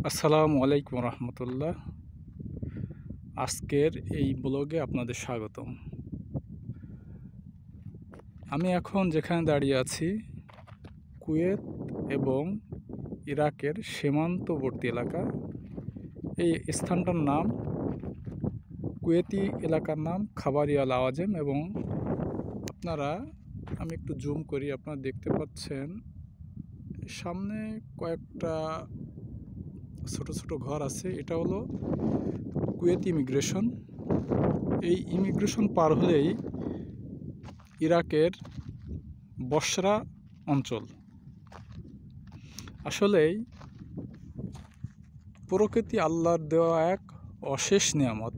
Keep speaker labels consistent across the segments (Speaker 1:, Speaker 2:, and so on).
Speaker 1: আসসালামু আলাইকুম রহমতুল্লাহ। আজকের এই ব্লগে আপনাদের স্বাগতম। আমি এখন যেখানে দাঁড়িয়ে আছি কুয়েত এবং ইরাকের সীমান্তবর্তী এলাকা। এই স্থানটার নাম কুয়েতি এলাকার নাম খাবারি আল আওয়াজেম। এবং আমি একটু জুম করি, আপনারা দেখতে পাচ্ছেন সামনে কয়েকটা ছোট ছোট ঘর আছে। এটা হলো কুয়েত ইমিগ্রেশন। এই ইমিগ্রেশন পার হলেই ইরাকের বসরা অঞ্চল। আসলেই প্রকৃতি আল্লাহর দেওয়া এক অশেষ নিয়ামত।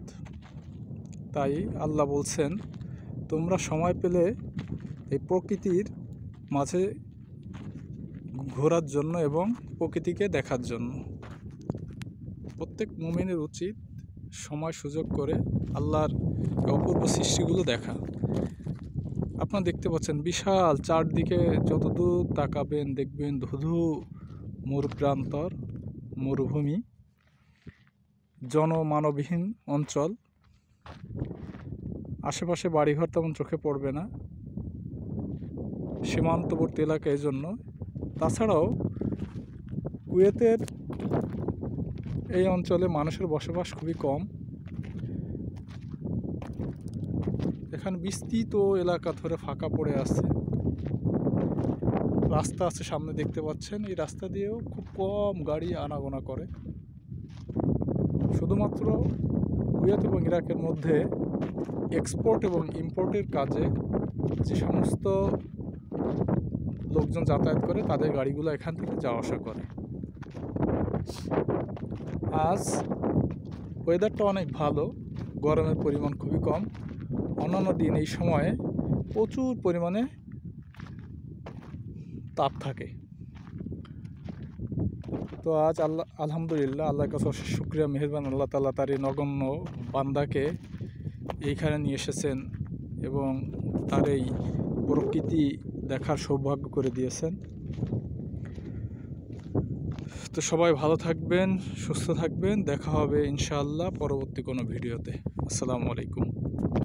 Speaker 1: তাই আল্লাহ বলছেন, তোমরা সময় পেলে এই প্রকৃতির মাঝে ঘোরার জন্য এবং প্রকৃতিকে দেখার জন্য প্রত্যেক মুমিনের উচিত সময় সুযোগ করে আল্লাহর অপূর্ব সৃষ্টিগুলো দেখা। আপনারা দেখতে পাচ্ছেন বিশাল, চারদিকে যতদূর তাকাবেন দেখবেন ধুধু মরুপ্রান্তর, মরুভূমি, জনমানবহীন অঞ্চল। আশেপাশে বাড়িঘর তেমন চোখে পড়বে না, সীমান্তবর্তী এলাকা। এই জন্য তাছাড়াও কুয়েতের এই অঞ্চলে মানুষের বসবাস খুবই কম। এখানে বিস্তৃত এলাকা ধরে ফাঁকা পড়ে আছে। রাস্তা আছে সামনে দেখতে পাচ্ছেন, এই রাস্তা দিয়েও খুব কম গাড়ি আনাগোনা করে। শুধুমাত্র কুয়েত এবং ইরাকের মধ্যে এক্সপোর্ট এবং ইম্পোর্টের কাজে যে সমস্ত লোকজন যাতায়াত করে তাদের গাড়িগুলো এখান থেকে যাওয়া আসা করে। আজ ওয়েদারটা অনেক ভালো, গরমের পরিমাণ খুবই কম। অন্যান্য দিন এই সময়ে প্রচুর পরিমাণে তাপ থাকে। তো আজ আলহামদুলিল্লাহ, আল্লাহর কাছে অশেষ শুকরিয়া, মেহেরবান আল্লাহ তাআলা তার এই নগণ্য বান্দাকে এইখানে নিয়ে এসেছেন এবং তার এই প্রকৃতি দেখার সৌভাগ্য করে দিয়েছেন। তো সবাই ভালো থাকবেন, সুস্থ থাকবেন। দেখা হবে ইনশাআল্লাহ পরবর্তী কোনো ভিডিওতে। আসসালামু আলাইকুম।